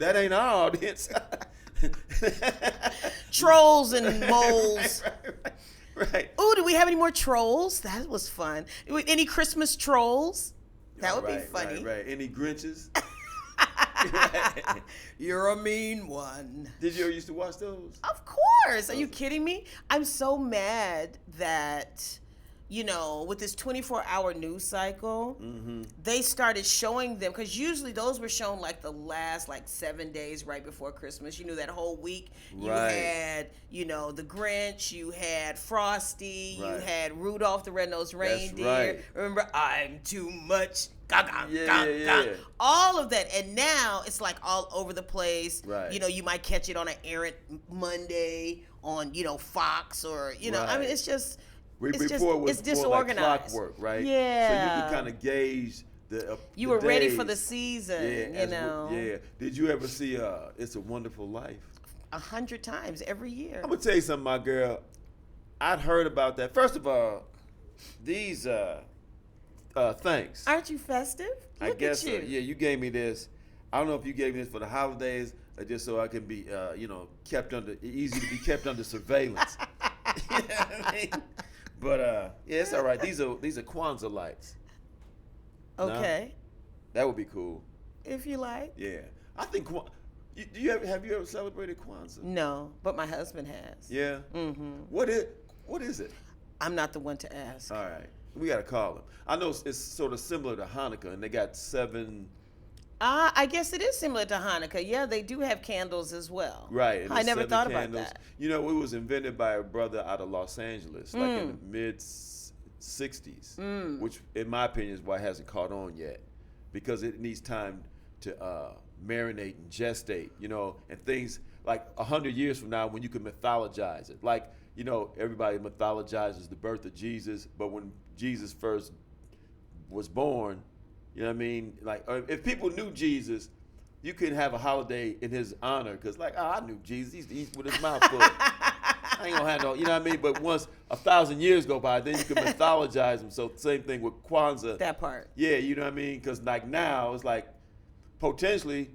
That ain't our audience. Trolls and moles. Right. Ooh, do we have any more trolls? That was fun. Any Christmas trolls? That would be funny. Right. Any Grinches? You're a mean one. Did you ever used to watch those? Of course. Are you kidding me? I'm so mad that, with this 24-hour news cycle, they started showing them, because usually those were shown like the last 7 days right before Christmas. That whole week you had, the Grinch, you had Frosty, you had Rudolph the Red-Nosed Reindeer. Right. Remember, I'm too much. Yeah. All of that. And now it's like all over the place. Right. You might catch it on an errant Monday on, Fox or, Right. I mean, it's just... It's disorganized. More like clockwork, right? Yeah. So you can kind of gauge you were ready for the season, Yeah. Did you ever see It's a Wonderful Life? 100 times every year. I'm gonna tell you something, my girl. I'd heard about that. First of all, these thanks. Aren't you festive? Look I guess at you. yeah. You gave me this. I don't know if you gave me this for the holidays or just so I can be easy to be kept under surveillance. You know what I mean? But it's all right. These are Kwanzaa lights. Okay. No? That would be cool. If you like. Yeah, I think. Have you ever celebrated Kwanzaa? No, but my husband has. Yeah. Mm-hmm. What is it? I'm not the one to ask. All right, we gotta call him. I know it's sort of similar to Hanukkah, and they got 7. I guess it is similar to Hanukkah. Yeah, they do have candles as well. Right. I never thought candles. about that. It was invented by a brother out of Los Angeles, like in the mid-'60s, which, in my opinion, is why it hasn't caught on yet, because it needs time to marinate and gestate, and things like 100 years from now when you can mythologize it. Like, everybody mythologizes the birth of Jesus, but when Jesus first was born, you know what I mean? Like, if people knew Jesus, you could have a holiday in his honor. Because, I knew Jesus. He used to eat with his mouth full. I ain't going to have no, you know what I mean? But once 1,000 years go by, then you can mythologize him. So, same thing with Kwanzaa. That part. Yeah, you know what I mean? Because, now, it's like, potentially,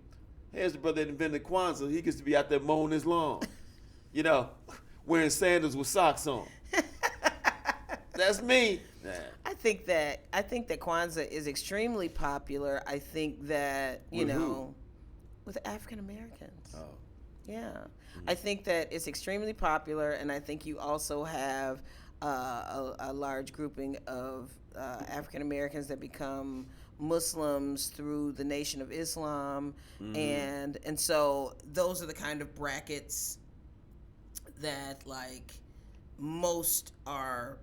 here's the brother that invented Kwanzaa. He gets to be out there mowing his lawn. Wearing sandals with socks on. That's me. Nah. I think that Kwanzaa is extremely popular. I think that with African Americans. Oh. Yeah, I think that it's extremely popular, and I think you also have a large grouping of African Americans that become Muslims through the Nation of Islam, and so those are the kind of brackets that most are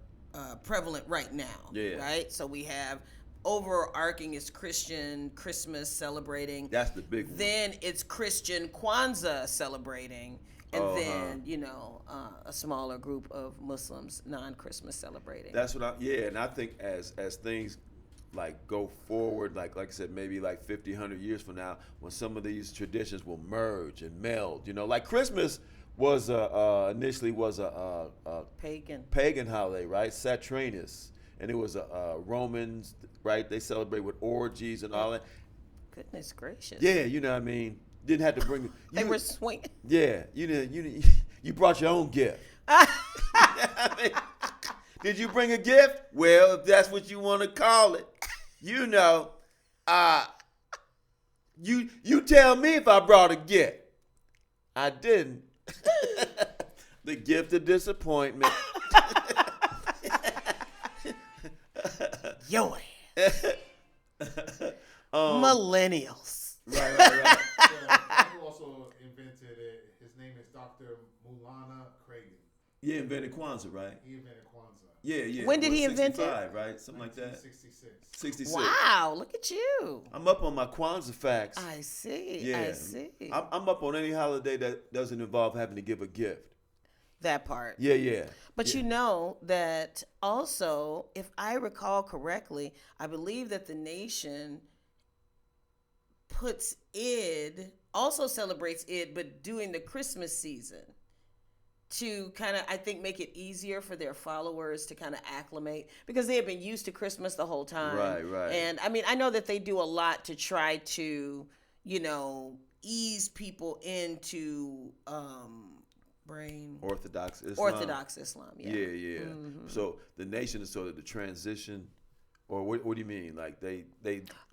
prevalent right now. Yeah. Right? So we have overarching is Christian Christmas celebrating. That's the big one. Then it's Christian Kwanzaa celebrating. And then, a smaller group of Muslims non-Christmas celebrating. That's what and I think as things go forward, like I said, maybe 50, 100 years from now, when some of these traditions will merge and meld, like Christmas was initially a pagan holiday, right? Saturnus, and it was Romans, right? They celebrate with orgies and all that. Goodness gracious! Yeah, you know what I mean. Didn't have to bring. They were swinging. Yeah, you brought your own gift. Did you bring a gift? Well, if that's what you want to call it, you tell me if I brought a gift. I didn't. The gift of disappointment. Yo ass. Millennials. Right. Yeah, he also invented it. His name is Dr. Maulana Cragen. He invented Kwanzaa, right? He invented Kwanzaa. Yeah. When did he invent it? Right? Something like that. 1966. Wow, look at you. I'm up on my Kwanzaa facts. I see. Yeah. I see. I'm up on any holiday that doesn't involve having to give a gift. That part. Yeah. But you know that also, if I recall correctly, I believe that the nation puts Id, also celebrates Id, but during the Christmas season to kind of, I think, make it easier for their followers to kind of acclimate because they have been used to Christmas the whole time. Right. And I mean, I know that they do a lot to try to, ease people into brain Orthodox Islam. Orthodox Islam. Yeah. Yeah. So the nation is sort of the transition, or what do you mean? Like they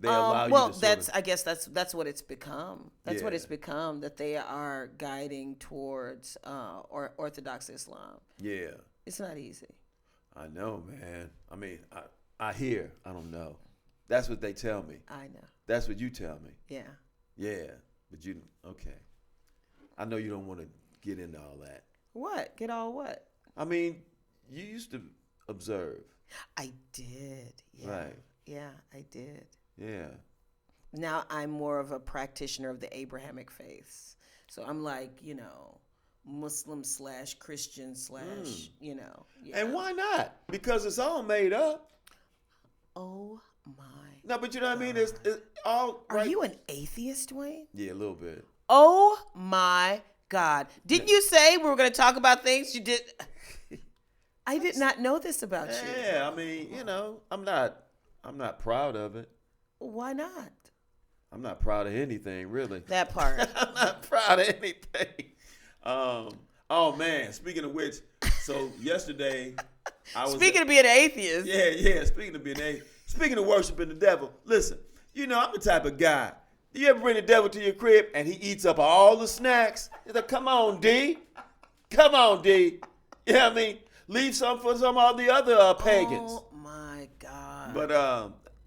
allow you well, to I guess that's what it's become. That's what Yeah. it's become, that they are guiding towards Orthodox Islam. Yeah, It's not easy. I know, man. I mean, I hear. I don't know. That's what they tell me. I know. That's what you tell me. Yeah. Yeah, but you okay? I know you don't want to get into all that. What? Get all what? I mean, you used to observe. I did. Yeah. Right. Yeah, I did. Yeah. Now I'm more of a practitioner of the Abrahamic faiths. So I'm like, Muslim / Christian / Yeah. And why not? Because it's all made up. Oh my. No, but you know what I mean? It's all Are right. you an atheist, Dwayne? Yeah, a little bit. Oh my God. Didn't you say we were going to talk about things you did? I did not know this about you. Yeah, I mean, I'm not proud of it. Why not? I'm not proud of anything, really. That part. I'm not proud of anything. Oh man, speaking of which, so yesterday I was Speaking of being an atheist. Yeah, speaking of worshiping the devil, listen, I'm the type of guy. You ever bring the devil to your crib and he eats up all the snacks? He's like, come on, D. Come on, D. You know what I mean? Leave some for some of the other pagans. Oh my God. But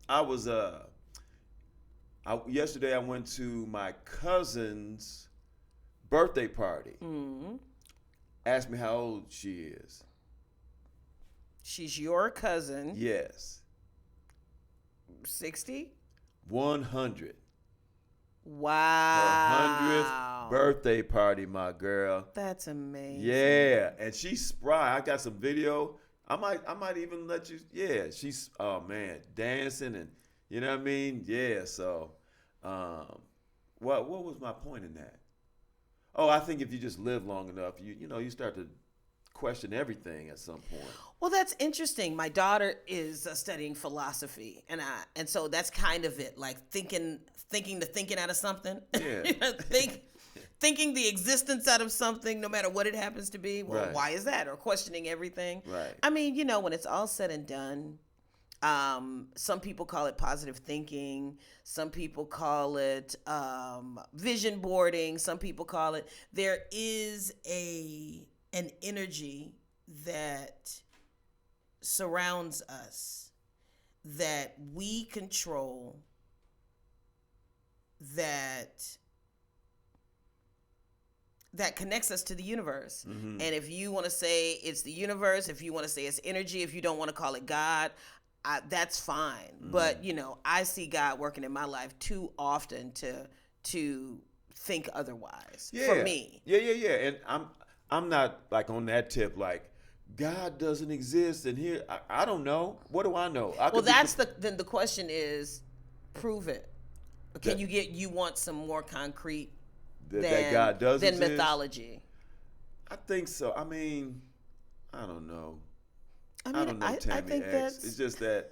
I was yesterday I went to my cousin's birthday party. Mm-hmm. Asked me how old she is. She's your cousin. Yes. 60? 100. Wow. Her 100th birthday party, my girl. That's amazing. Yeah, and she's spry. I got some video. I might even let you. Yeah, she's dancing and you know what I mean. Yeah. So, what was my point in that? Oh, I think if you just live long enough, you start to question everything at some point. Well, that's interesting. My daughter is studying philosophy, and so that's kind of it, like thinking out of something. Yeah. Thinking the existence out of something, no matter what it happens to be. Well, Right. Why is that? Or questioning everything. Right. I mean, when it's all said and done, some people call it positive thinking. Some people call it vision boarding. Some people call it. There is an energy that surrounds us that we control, that connects us to the universe. Mm-hmm. And if you want to say it's the universe, if you want to say it's energy, if you don't want to call it God, that's fine. Mm-hmm. But I see God working in my life too often to think otherwise. Yeah. For me. Yeah. And I'm not like on that tip like God doesn't exist and here I don't know. What do I know? Then the question is, prove it. Can you want some more concrete that God does than exist? mythology? I think so. I mean, I don't know. I don't know, Tammy I think X. It's just that,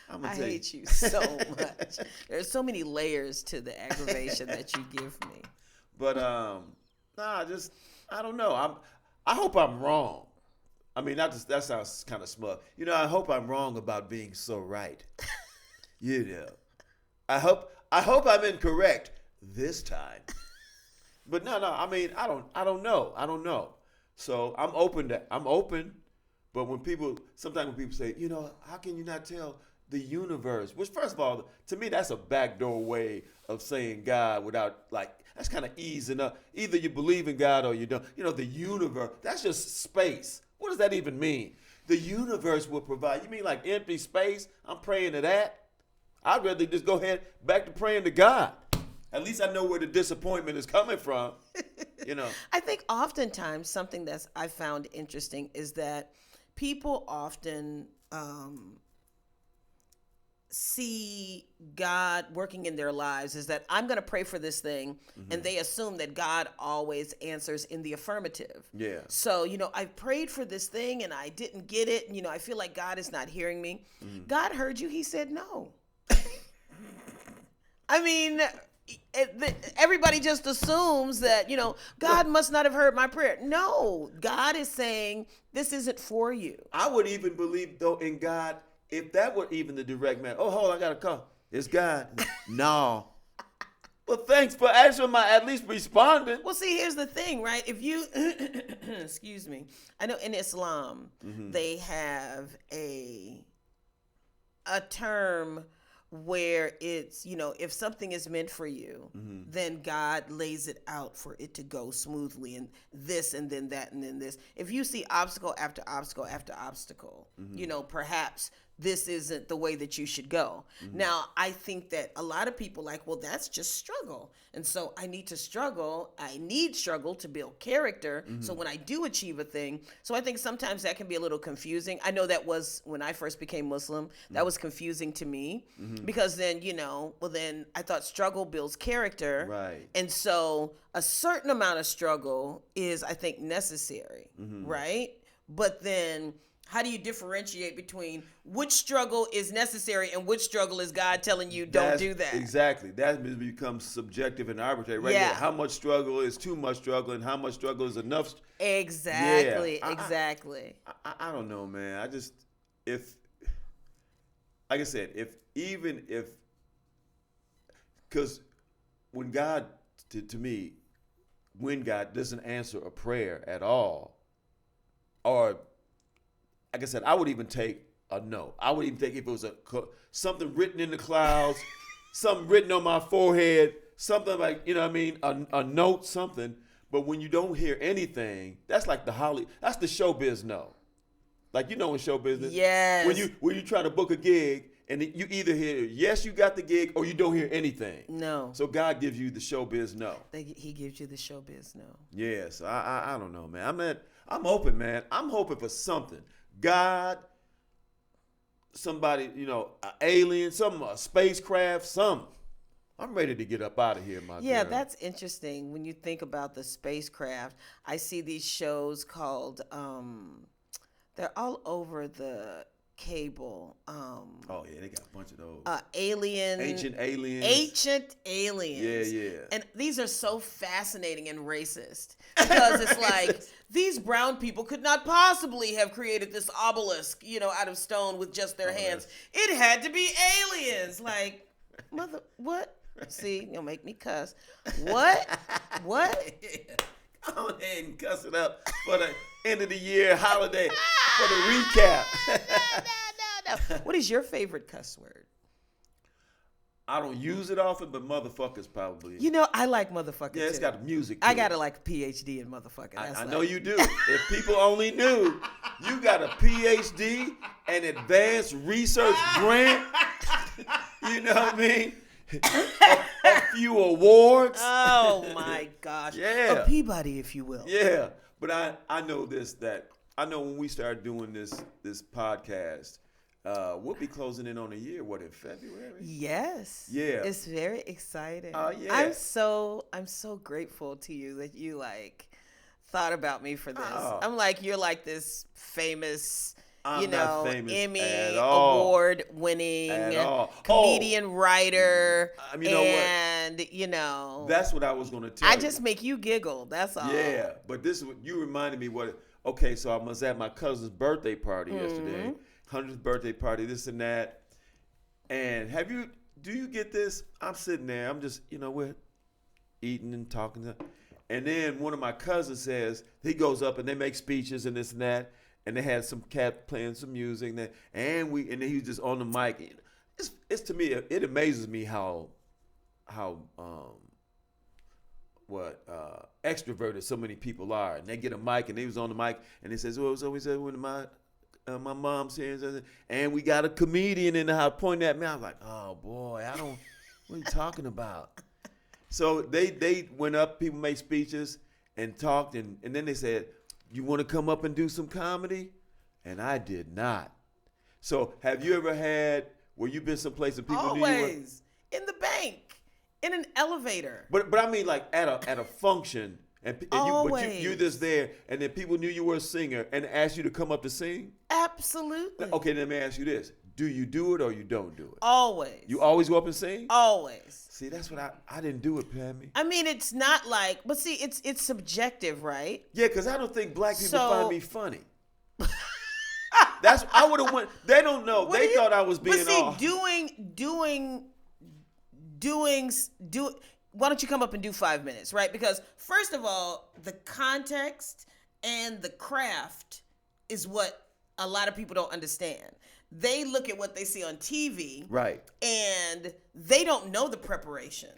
I hate you so much. There's so many layers to the aggravation that you give me. But I don't know. I hope I'm wrong. I mean, that sounds kind of smug. I hope I'm wrong about being so right. I hope I'm incorrect this time. But no. I mean, I don't know. So I'm open. But sometimes when people say, how can you not tell the universe? Which, first of all, to me, that's a backdoor way of saying God without, that's kind of easing up. Either you believe in God or you don't. The universe, that's just space. What does that even mean? The universe will provide. You mean like empty space? I'm praying to that? I'd rather just go ahead back to praying to God. At least I know where the disappointment is coming from. I think oftentimes something that I found interesting is that people often see God working in their lives is that I'm going to pray for this thing, and they assume that God always answers in the affirmative. Yeah. So, I prayed for this thing and I didn't get it. And, I feel like God is not hearing me. God heard you. He said no. I mean, everybody just assumes that, God must not have heard my prayer. No, God is saying this isn't for you. I would even believe, though, in God, if that were even the direct man. Oh, hold on, I got to call. It's God. No. Well, thanks for answering at least responding. Well, see, here's the thing, right? If you, excuse me, I know in Islam, they have a term where it's, if something is meant for you, then God lays it out for it to go smoothly, and this and then that and then this. If you see obstacle after obstacle after obstacle, perhaps this isn't the way that you should go. Now, I think that a lot of people well, that's just struggle. And so I need struggle to build character. So when I do achieve a thing, so I think sometimes that can be a little confusing. I know that was when I first became Muslim, that was confusing to me because then, then I thought struggle builds character. Right. And so a certain amount of struggle is, I think, necessary. Right. But then, how do you differentiate between which struggle is necessary and which struggle is God telling you don't do that? Exactly. That becomes subjective and arbitrary. Right? Yeah. How much struggle is too much struggle and how much struggle is enough? Exactly. Yeah. Exactly. I don't know, man. Like I said, because when God, to me, when God doesn't answer a prayer at all, or like I said, I would even take a no. I would even take if it was something written in the clouds, something written on my forehead, something like, a note, something. But when you don't hear anything, that's like that's the showbiz no. Like, in show business. Yes. When you try to book a gig and you either hear, yes, you got the gig, or you don't hear anything. No. So God gives you the showbiz no. He gives you the showbiz no. Yes. I don't know, man. I'm open, man. I'm hoping for something. God, somebody, an alien, a spacecraft, something. I'm ready to get up out of here, my Yeah, girl. that's interesting. When you think about the spacecraft, I see these shows called, they're all over the cable. Oh, yeah, they got a bunch of those. Ancient aliens. Yeah. And these are so fascinating and racist because it's like these brown people could not possibly have created this obelisk, out of stone with just their hands. It had to be aliens. Like, what? See, you'll make me cuss. What? Go ahead and cuss it up for the end of the year holiday for the recap. No. What is your favorite cuss word? I don't use it often, but motherfuckers probably. I like motherfucker too. Yeah, it's got music. I got a PhD in motherfucker. I know you do. If people only knew, you got a PhD and advanced research grant. You know what I mean? A few awards. Oh my gosh. Yeah. A Peabody, if you will. Yeah. But I know that I know when we start doing this podcast, we'll be closing in on a year. What, in February? Yes. Yeah. It's very exciting. Yeah. I'm so grateful to you that you thought about me for this. Oh. I'm you're this famous, I'm not famous Emmy at all. award winning At all. comedian, writer, you know what? and That's what I was going to tell you. I just make you giggle. That's all. Yeah, but you reminded me okay, so I was at my cousin's birthday party yesterday, 100th birthday party, this and that. And do you get this? I'm sitting there, I'm just, we're eating and talking. And then one of my cousins says, he goes up and they make speeches and this and that. And they had some cat playing some music, and then he was just on the mic. It's to me, it amazes me how extroverted so many people are. And they get a mic, and they was on the mic, and they says, "Oh, so we said when my mom's here, and we got a comedian in the house pointing at me." I was like, "Oh boy, what are you talking about?" So they went up, people made speeches and talked, and then they said, "You want to come up and do some comedy?" And I did not. So have you ever where you've been someplace and people knew you were? Always. In the bank. In an elevator. But I mean at a function and you're just there and then people knew you were a singer and asked you to come up to sing? Absolutely. Okay, let me ask you this. do you do it or you don't do it? Always. You always go up and sing? Always. See, that's what I didn't do it, Pammy. I mean, it's not like, but see, it's subjective, right? Yeah, because I don't think black people So- find me funny. I would have went. They don't know. They thought I was being But see, off. why don't you come up and do 5 minutes, right? Because first of all, the context and the craft is what a lot of people don't understand. They look at what they see on TV, Right. and they don't know the preparation.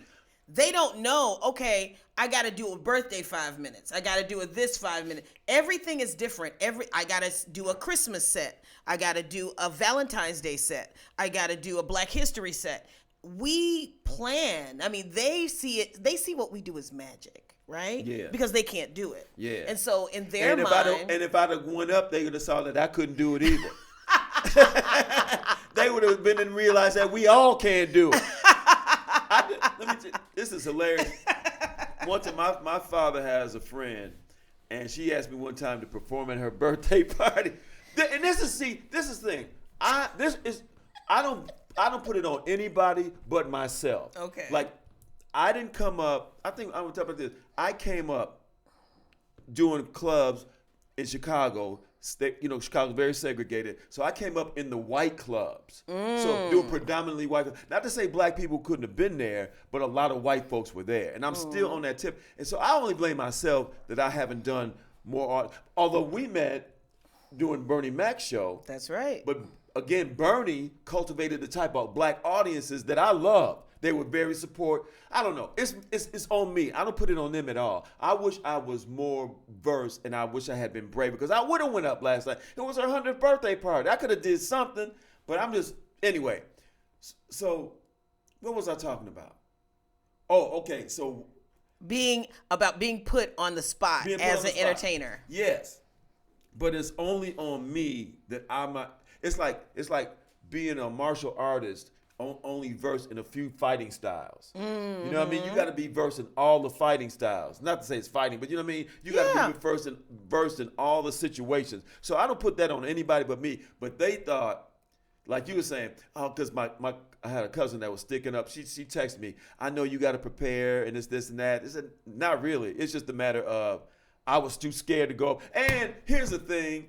They don't know, okay, I got to do a birthday 5 minutes. I got to do this 5 minutes. Everything is different. I got to do a Christmas set. I got to do a Valentine's Day set. I got to do a Black History set. We plan. I mean, they see it. They see what we do as magic, right? Yeah. Because they can't do it. Yeah. And so in their And mind. if I'd have went up, they would have saw that I couldn't do it either. They would have been and realized that we all can't do it. This is hilarious. One time, my father has a friend, and she asked me one time to perform at her birthday party. And this is the thing. I don't put it on anybody but myself. Okay. Like, I didn't come up. I think I'm gonna talk about this. I came up doing clubs in Chicago. Chicago's very segregated. So I came up in the white clubs. So doing predominantly white. Not to say black people couldn't have been there, but a lot of white folks were there. And I'm still on that tip. And so I only blame myself that I haven't done more art. Although we met doing Bernie Mac's show. That's right. But again, Bernie cultivated the type of black audiences that I love. They were very supportive. I don't know. It's on me. I don't put it on them at all. I wish I was more versed, and I wish I had been brave, because I would have went up last night. It was her 100th birthday party. I could have did something, but I'm just anyway. So, what was I talking about? Oh, okay. So, being put on the spot being put as on the an spot. entertainer. Yes, but it's only on me that I'm not. It's like being a martial artist. Only versed in a few fighting styles. Mm-hmm. You know what I mean? You got to be versed in all the fighting styles. Not to say it's fighting, but you know what I mean? You got to be versed in all the situations. So I don't put that on anybody but me. But they thought, like you were saying, because I had a cousin that was sticking up. She texted me, I know you got to prepare and this and that. I said, not really. It's just a matter of I was too scared to go. And here's the thing,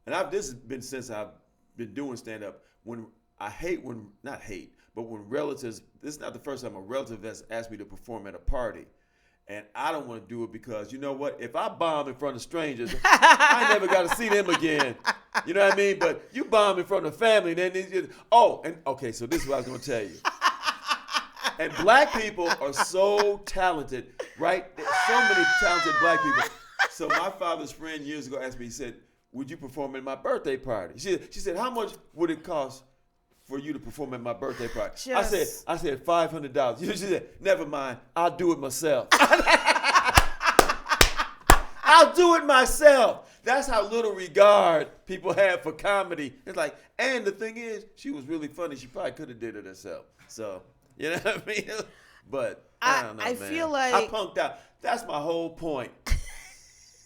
and this has been since I've been doing stand-up. But when relatives, this is not the first time a relative has asked me to perform at a party. And I don't want to do it because, you know what, if I bomb in front of strangers, I ain't never got to see them again. You know what I mean? But you bomb in front of family, then so this is what I was going to tell you. And black people are so talented, right? There's so many talented black people. So my father's friend years ago asked me, he said, would you perform at my birthday party? She said, how much would it cost for you to perform at my birthday party? I said $500. She said, never mind, I'll do it myself. I'll do it myself. That's how little regard people have for comedy. It's like, and the thing is, she was really funny. She probably could have did it herself. So, you know what I mean? But I don't know, I man. feel like I punked out. That's my whole point.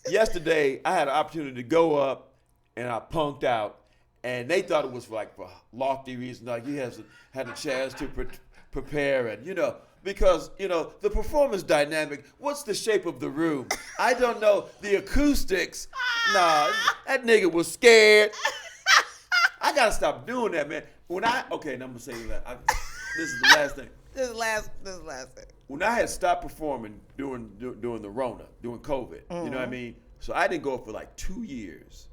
Yesterday, I had an opportunity to go up, and I punked out, and they thought it was for lofty reasons, like you had a chance to prepare, and because the performance dynamic. What's the shape of the room? I don't know the acoustics. Nah, that nigga was scared. I gotta stop doing that, man. And I'm gonna say that. This is the last thing. This is last thing. When I had stopped performing during the Rona, during COVID, you know what I mean? So I didn't go for 2 years.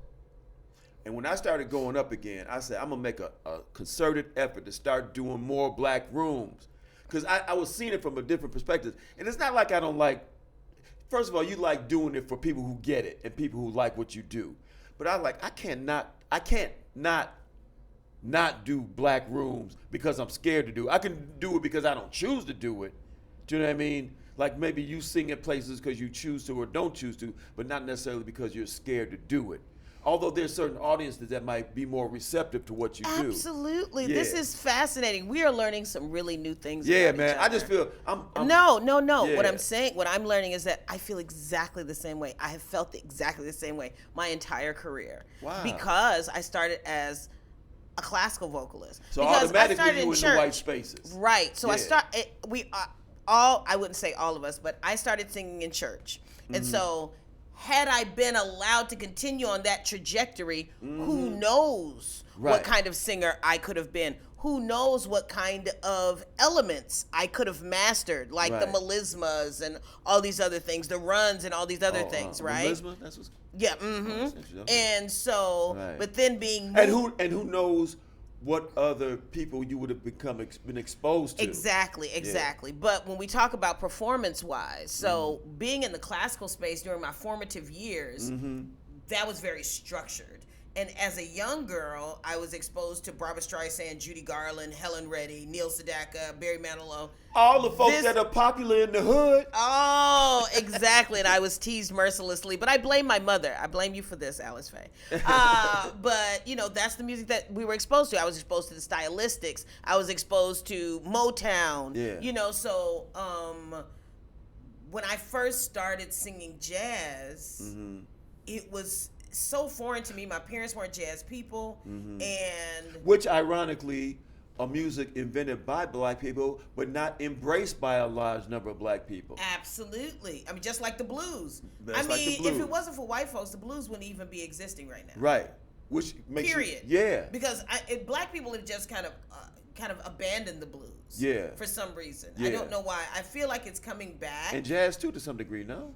And when I started going up again, I said, I'm going to make a concerted effort to start doing more black rooms. Because I was seeing it from a different perspective. And it's not like I don't like, first of all, you like doing it for people who get it and people who like what you do. But I can't not do black rooms because I'm scared to do it. I can do it because I don't choose to do it. Do you know what I mean? Like maybe you sing at places because you choose to or don't choose to, but not necessarily because you're scared to do it. Although there's certain audiences that might be more receptive to what you do. Absolutely. Yeah. This is fascinating. We are learning some really new things. Yeah, about man. each I just other. feel I'm No. Yeah. What I'm learning is that I feel exactly the same way. I have felt exactly the same way my entire career. Wow. Because I started as a classical vocalist. So because automatically I started you in in church. the white spaces. Right. So Yeah. I wouldn't say all of us, but I started singing in church. And so had I been allowed to continue on that trajectory, who knows what Right. kind of singer I could have been? Who knows what kind of elements I could have mastered, like the Right. melismas and all these other things, the runs and all these other things, right? Melisma? That's what's. Yeah. that's interesting. Okay. And so, Right. but then being And who knows what other people you would have been exposed to? Exactly. But when we talk about performance-wise, so being in the classical space during my formative years, that was very structured. And as a young girl, I was exposed to Barbra Streisand, Judy Garland, Helen Reddy, Neil Sedaka, Barry Manilow. All the folks that are popular in the hood. Oh, exactly. And I was teased mercilessly. But I blame my mother. I blame you for this, Alice Faye. But, that's the music that we were exposed to. I was exposed to the stylistics. I was exposed to Motown. Yeah. So when I first started singing jazz, it was so foreign to me. My parents weren't jazz people. And Which, ironically, a music invented by black people, but not embraced by a large number of black people. absolutely. I mean, just like the blues. Just like the if blues. it wasn't for white folks, the blues wouldn't even be existing right now. Right. Which makes Period. Yeah. Because black people have just kind of abandoned the blues. Yeah. For some reason. Yeah. I don't know why. I feel like it's coming back. And jazz too, to some degree, no?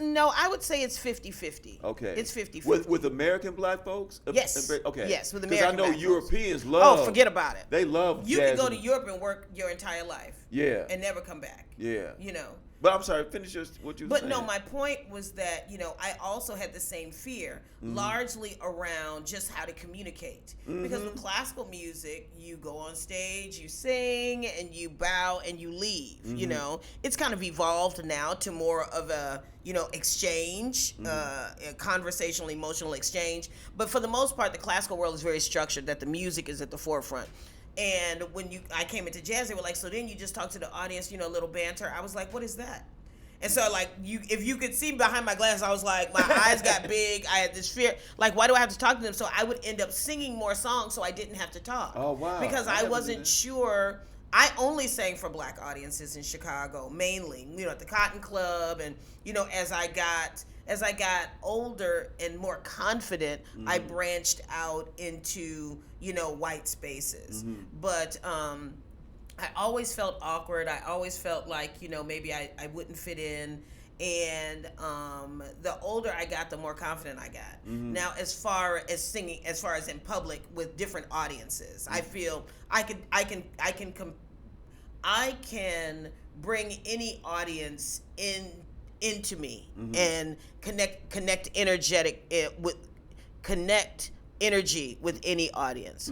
No, I would say it's 50-50. Okay. It's 50-50. With American black folks? Yes. Okay. Yes, with Because I American know black folks. Europeans love. Oh, forget about it. They love You jazz. can go to Europe and work your entire life. Yeah. And never come back. Yeah. But I'm sorry, finish what you were But saying. no, my point was that, I also had the same fear, largely around just how to communicate. Because with classical music, you go on stage, you sing, and you bow, and you leave, It's kind of evolved now to more of a, exchange, a conversational, emotional exchange. But for the most part, the classical world is very structured, that the music is at the forefront. And when I came into jazz, they were like, so then you just talk to the audience, a little banter. I was like, what is that? And so, like, if you could see behind my glasses, I was like, my eyes got big. I had this fear. Like, why do I have to talk to them? So I would end up singing more songs so I didn't have to talk. Oh, wow. Because I I never wasn't did that. sure. I only sang for black audiences in Chicago, mainly, at the Cotton Club. And, as I got older and more confident, I branched out into, white spaces. But I always felt awkward. I always felt like, maybe I wouldn't fit in. And the older I got, the more confident I got. Now, as far as singing, as far as in public with different audiences, I feel I can bring any audience into me and connect energy with any audience.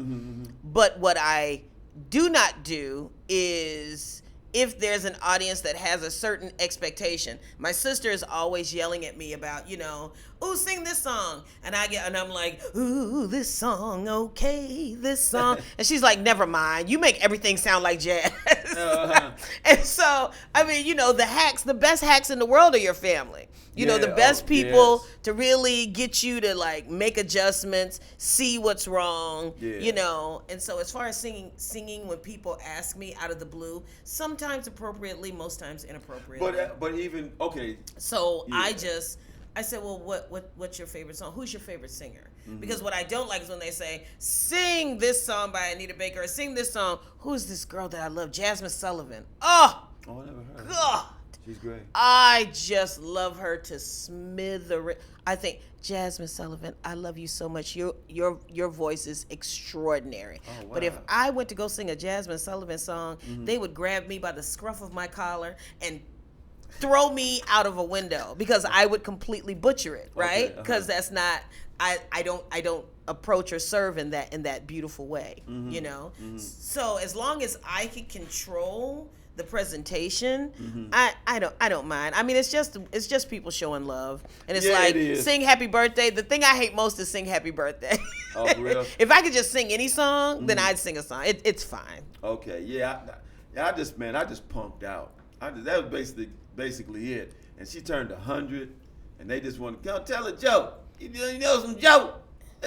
But what I do not do is, if there's an audience that has a certain expectation, my sister is always yelling at me about, ooh, sing this song. And I'm like, ooh, this song, okay, this song. And she's like, never mind, you make everything sound like jazz. And so, I mean, the best hacks in the world are your family. The best people to really get you to, like, make adjustments, see what's wrong, And so as far as singing when people ask me out of the blue, sometimes appropriately, most times inappropriately. But even, okay. So I said, well, what's your favorite song? Who's your favorite singer? Because what I don't like is when they say, sing this song by Anita Baker, or sing this song. Who's this girl that I love? Jasmine Sullivan. Oh, I never heard. God. She's great. I just love her to smithereens. I think, Jasmine Sullivan, I love you so much. Your voice is extraordinary. Oh, wow. But if I went to go sing a Jasmine Sullivan song, they would grab me by the scruff of my collar and throw me out of a window because I would completely butcher it, right? Because that's not. I don't approach or serve in that beautiful way, So as long as I can control the presentation, I don't mind. I mean, it's just people showing love, and it's like, sing happy birthday. The thing I hate most is sing happy birthday. Oh, for real? If I could just sing any song, then I'd sing a song. It's fine. Okay, yeah, I just punked out. That was basically it. And she turned 100, and they just want to come tell a joke. You know some joke.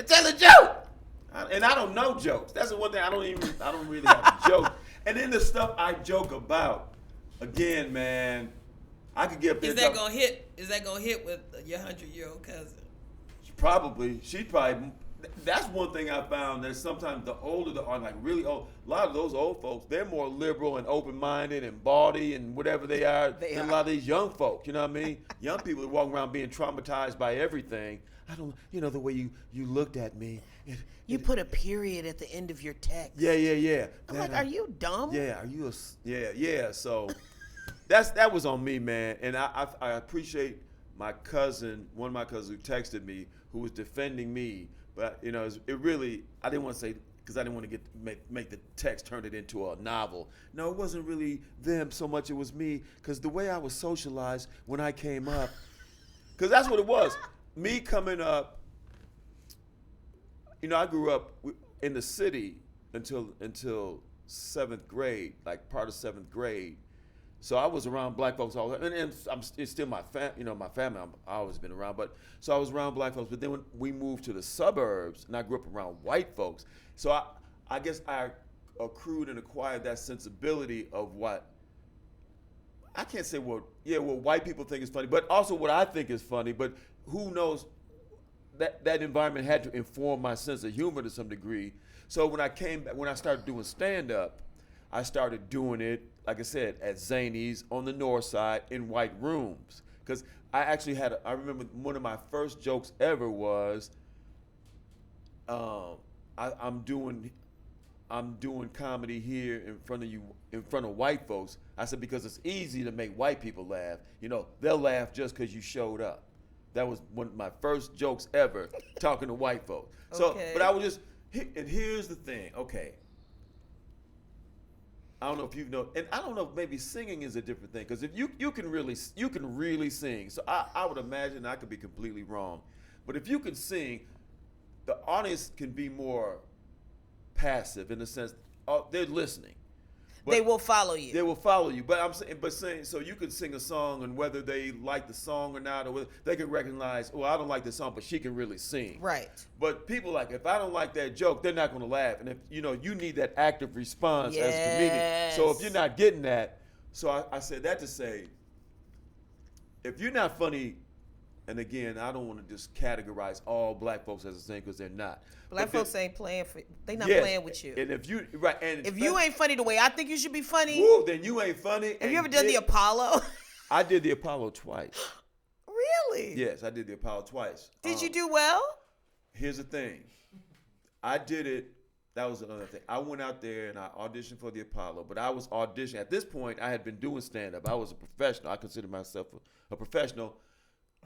Tell a joke. And I don't know jokes. That's the one thing I don't really have a joke. And then the stuff I joke about, again, man, I could get up there. Is that gonna hit? Is that gonna hit with your 100-year-old cousin? She'd probably. That's one thing I found that sometimes the older the are like really old. A lot of those old folks, they're more liberal and open-minded and bawdy and whatever they are than a lot of these young folks. You know what I mean? Young people that walk around being traumatized by everything. I don't, the way you looked at me. You put a period at the end of your text. Yeah. I'm like, are you dumb? Yeah, are you yeah. So that was on me, man. And I appreciate my cousin, one of my cousins who texted me, who was defending me. But it really, I didn't want to say, because I didn't want to make the text turn it into a novel. No, it wasn't really them so much. It was me, because the way I was socialized when I came up, because that's what it was. Me coming up, I grew up in the city until 7th grade, like part of 7th grade. So I was around black folks all the time, and it's still my family. I've always been around, but so I was around black folks. But then when we moved to the suburbs, and I grew up around white folks, so I guess I accrued and acquired that sensibility of what I can't say what white people think is funny, but also what I think is funny. But who knows? That environment had to inform my sense of humor to some degree. So when I started doing stand up, I started doing it, like I said, at Zany's on the north side in white rooms. Because I actually I remember one of my first jokes ever was, I'm doing comedy here in front of white folks. I said, because it's easy to make white people laugh. They'll laugh just because you showed up. That was one of my first jokes ever, talking to white folks. So, okay. But I was just, and here's the thing, okay. I don't know if and I don't know if maybe singing is a different thing, because if you can really sing. So I would imagine, I could be completely wrong, but if you can sing, the audience can be more passive in the sense they're listening. But they will follow you. They will follow you. But I'm saying, so you could sing a song, and whether they like the song or not, or whether they can recognize, I don't like this song, but she can really sing. Right. But people if I don't like that joke, they're not going to laugh. And if you need that active response as a comedian. So if you're not getting that, so I said that to say, if you're not funny, and again, I don't want to just categorize all black folks as the same, because they're not. Black folks ain't playing they not playing with you. And if you ain't funny the way I think you should be funny, then you ain't funny. Have you ever done the Apollo? I did the Apollo twice. Really? Yes, I did the Apollo twice. Did you do well? Here's the thing. I did it. That was another thing. I went out there and I auditioned for the Apollo, but I was auditioning. At this point, I had been doing stand-up. I was a professional. I consider myself a professional.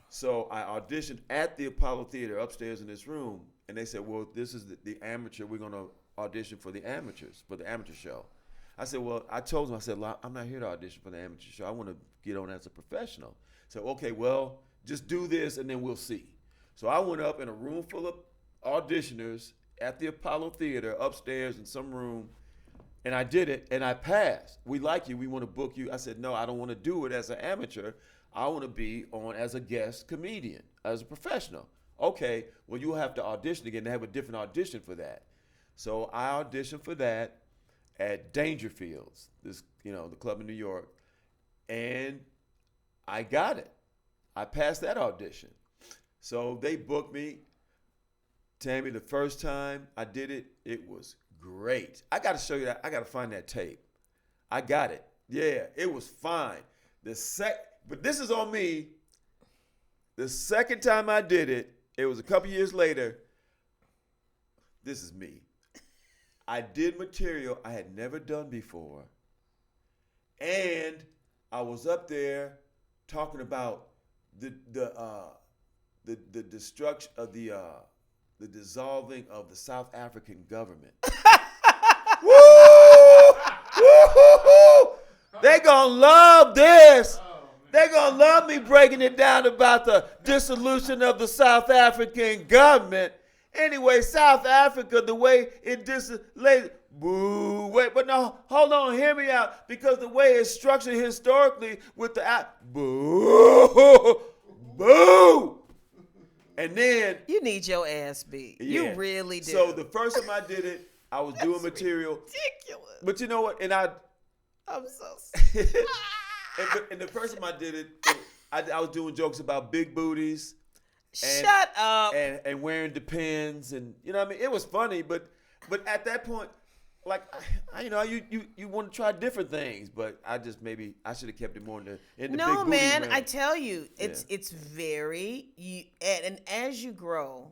So I auditioned at the Apollo Theater upstairs in this room, and they said, well, this is the amateur. We're going to audition for the amateurs, for the amateur show. I said, well, I told them, I said, I'm not here to audition for the amateur show. I want to get on as a professional. So, okay, well, just do this, and then we'll see. So I went up in a room full of auditioners at the Apollo Theater upstairs in some room, and I did it, and I passed. We like you. We want to book you. I said, no, I don't want to do it as an amateur. I want to be on as a guest comedian, as a professional. Okay, well, you'll have to audition again. They have a different audition for that. So I auditioned for that at Dangerfields, the club in New York, and I got it. I passed that audition. So they booked me. Tammy, the first time I did it, it was great. I got to show you that. I got to find that tape. I got it. Yeah, it was fine. But this is on me. The second time I did it, it was a couple years later. This is me. I did material I had never done before. And I was up there talking about the destruction of the dissolving of the South African government. Woo! Woo! They gonna love this. They're going to love me breaking it down about the dissolution of the South African government. Anyway, South Africa, the way it boo, wait, but no, hold on, hear me out. Because the way it's structured historically with the, boo, boo. And And then You need your ass beat. You yeah. really do. So the first time I did it, I was doing material. Ridiculous. But you know what? And I'm so and the first time I did it, I was doing jokes about big booties. And, Shut up. And wearing Depends, and you know what I mean? It was funny, but at that point, like you want to try different things, but I should have kept it more in the big booty man, realm. I tell you, it's very and as you grow,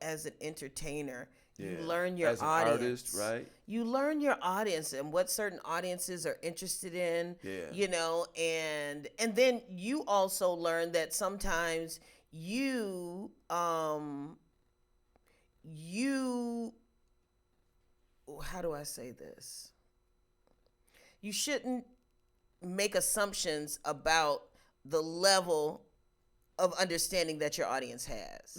as an entertainer, you learn your as an audience. artist, right? You learn your audience and what certain audiences are interested in. Yeah. You know, and then you also learn that sometimes you how do I say this? You shouldn't make assumptions about the level of understanding that your audience has.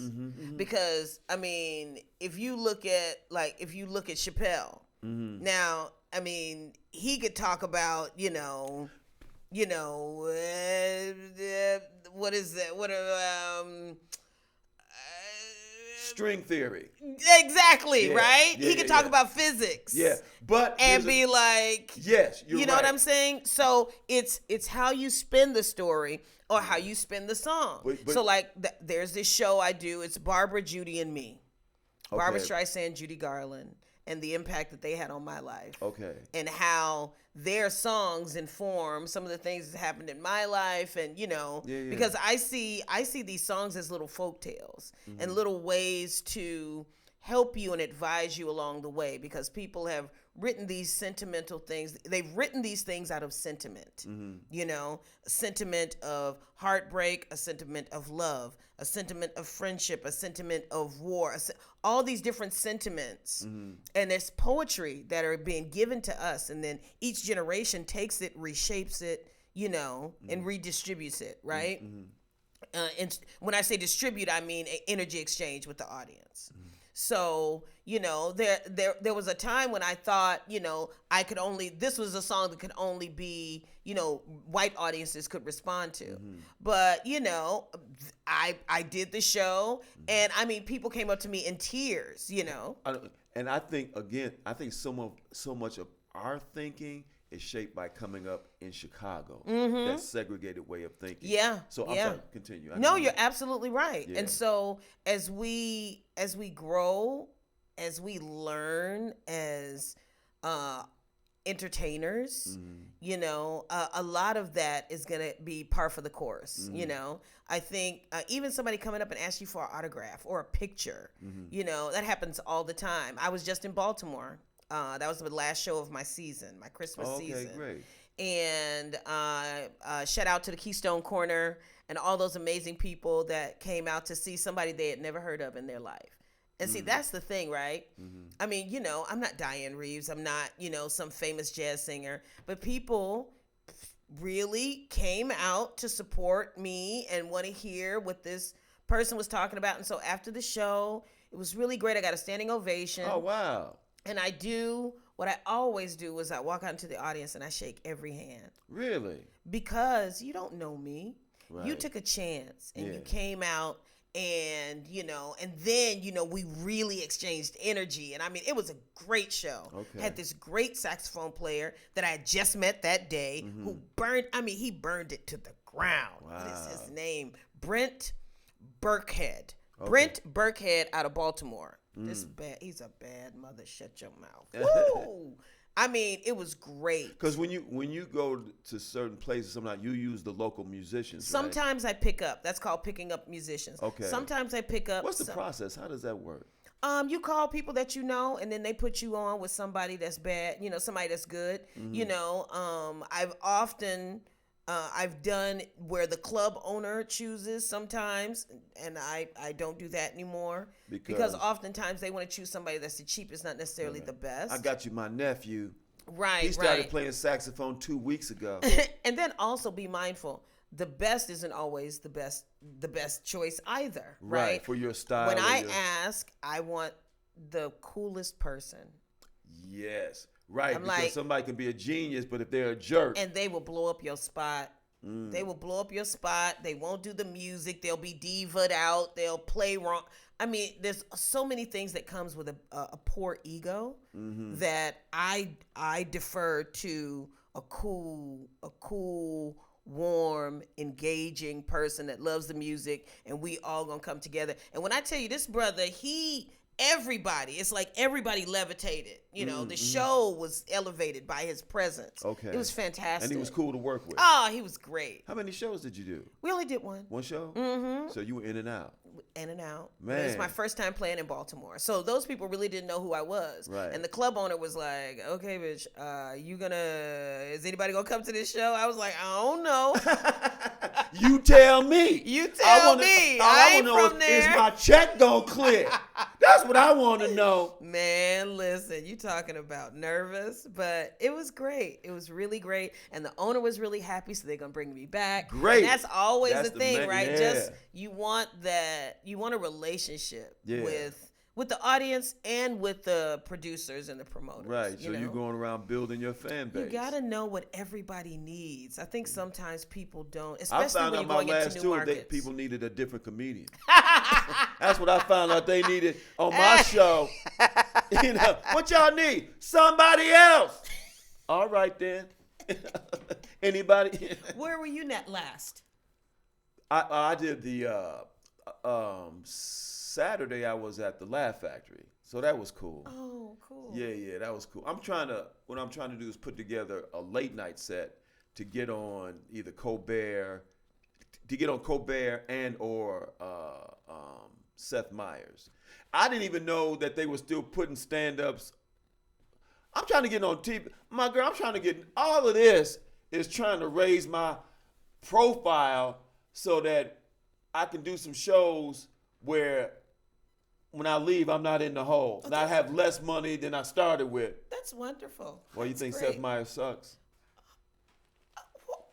Because I mean, if you look at Chappelle, now, I mean, he could talk about, what is that? String theory. Exactly, Yeah, right? yeah, He could yeah, talk yeah. about physics. Yeah, but and be like, yes, you're you know right. what I'm saying? So it's how you spin the story or how you spin the song. But- so like there's this show I do. It's Barbara, Judy, and me. Barbara Okay. Streisand, Judy Garland, and the impact that they had on my life. Okay. And how their songs inform some of the things that happened in my life, and because I see these songs as little folk tales and little ways to help you and advise you along the way, because people have written these sentimental things. They've written these things out of sentiment, a sentiment of heartbreak, a sentiment of love, a sentiment of friendship, a sentiment of war, all these different sentiments. And there's poetry that are being given to us. And then each generation takes it, reshapes it, and redistributes it, right? And when I say distribute, I mean energy exchange with the audience. So, there was a time when I thought, this was a song that could only be, white audiences could respond to. But, I did the show, and I mean, people came up to me in tears, And I think so much of our thinking is shaped by coming up in Chicago. That segregated way of thinking. Yeah. So I'm sorry, continue. No, you're absolutely right. Yeah. And so as we grow, as we learn as entertainers, a lot of that is going to be par for the course. I think even somebody coming up and asking you for an autograph or a picture, that happens all the time. I was just in Baltimore. That was the last show of my season, my Christmas season. Okay, great. And shout out to the Keystone Corner and all those amazing people that came out to see somebody they had never heard of in their life. And see, that's the thing, right? I mean, I'm not Diane Reeves. I'm not, some famous jazz singer. But people really came out to support me and want to hear what this person was talking about. And so after the show, it was really great. I got a standing ovation. Oh, wow. And I do what I always do is I walk out into the audience and I shake every hand. Really? Because you don't know me. Right. You took a chance and Yeah. you came out and, and then, we really exchanged energy. And I mean, it was a great show. Okay. Had this great saxophone player that I had just met that day who he burned it to the ground. Wow. What is his name? Brent Burkhead. Okay. Brent Burkhead out of Baltimore. He's a bad mother. Shut your mouth. Woo! I mean, it was great. Because when you go to certain places, sometimes you use the local musicians. Right? Sometimes I pick up. That's called picking up musicians. Okay. Sometimes I pick up. What's the process? How does that work? You call people that you know, and then they put you on with somebody that's bad. Somebody that's good. I've often. I've done where the club owner chooses sometimes, and I don't do that anymore because oftentimes they want to choose somebody that's the cheapest, not necessarily the best. I got you, my nephew. Right, He started playing saxophone 2 weeks ago. And then also be mindful, the best isn't always the best choice either. Right, for your style. When I ask, I want the coolest person. Yes. Right, I'm because like, somebody can be a genius, but if they're a jerk. and they will blow up your spot They will blow up your spot. They won't do the music. They'll be diva'd out. They'll play wrong. I mean, there's so many things that comes with a poor ego that I defer to a cool, warm, engaging person that loves the music, and we all gonna come together. And when I tell you, this brother, everybody, it's like everybody levitated. You know, the show was elevated by his presence. Okay. It was fantastic. And he was cool to work with. Oh, he was great. How many shows did you do? We only did one. One show? So you were in and out. In and out. Man. It was my first time playing in Baltimore. So those people really didn't know who I was. Right. And the club owner was like, okay, bitch, is anybody going to come to this show? I was like, I don't know. You tell me. You tell me. I ain't from there. Is my check going to clear? That's what I want to know. Man, listen, you talking about nervous, but it was great. It was really great. And the owner was really happy, so they're going to bring me back. Great. And that's always the thing, right? Yeah. Just you want a relationship with the audience and with the producers and the promoters. Right. So you're going around building your fan base. You got to know what everybody needs. I think sometimes people don't, especially when you're going into new markets. That people needed a different comedian. That's what I found out they needed on my show. You know, what y'all need? Somebody else. All right then. Anybody? Where were you last? I did the Saturday. I was at the Laugh Factory, so that was cool. Oh, cool. Yeah, that was cool. What I'm trying to do is put together a late night set to get on either Colbert and or Seth Meyers. I didn't even know that they were still putting stand-ups. I'm trying to get on TV. My girl, I'm trying to get, all of this is trying to raise my profile so that I can do some shows where when I leave, I'm not in the hole. And I have less money than I started with. That's wonderful. Well, you think great. Seth Meyers sucks?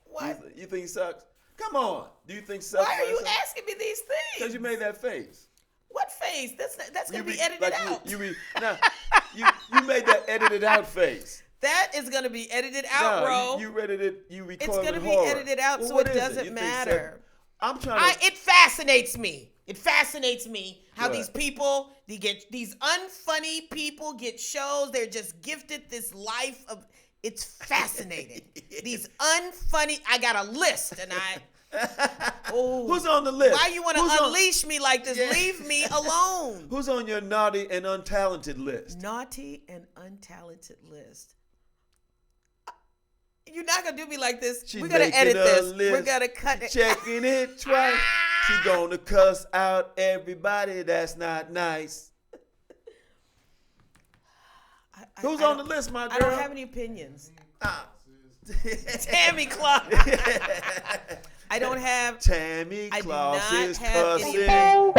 Why? You think he sucks? Come on. Do you think Seth Why are Meyers you sucks? asking me these things? Because you made that face. What face? That's gonna be edited like out. You made that edited out face. That is gonna be edited out, bro. You recorded It's gonna be horror. edited out, so it doesn't matter. I'm trying to. It fascinates me. It fascinates me how What? these people, these unfunny people get shows. They're just gifted this life of. It's fascinating. These unfunny. I got a list, and Who's on the list? Why you want to unleash me like this? Yeah. Leave me alone. Who's on your naughty and untalented list? Naughty and untalented list. You're not going to do me like this. We're going to edit this. We're going to cut it. Checking it twice. She going to cuss out everybody that's not nice. Who's on the list, my girl? I don't have any opinions. Tammy Clark. I don't have. Tammy Claus is have cussing you out.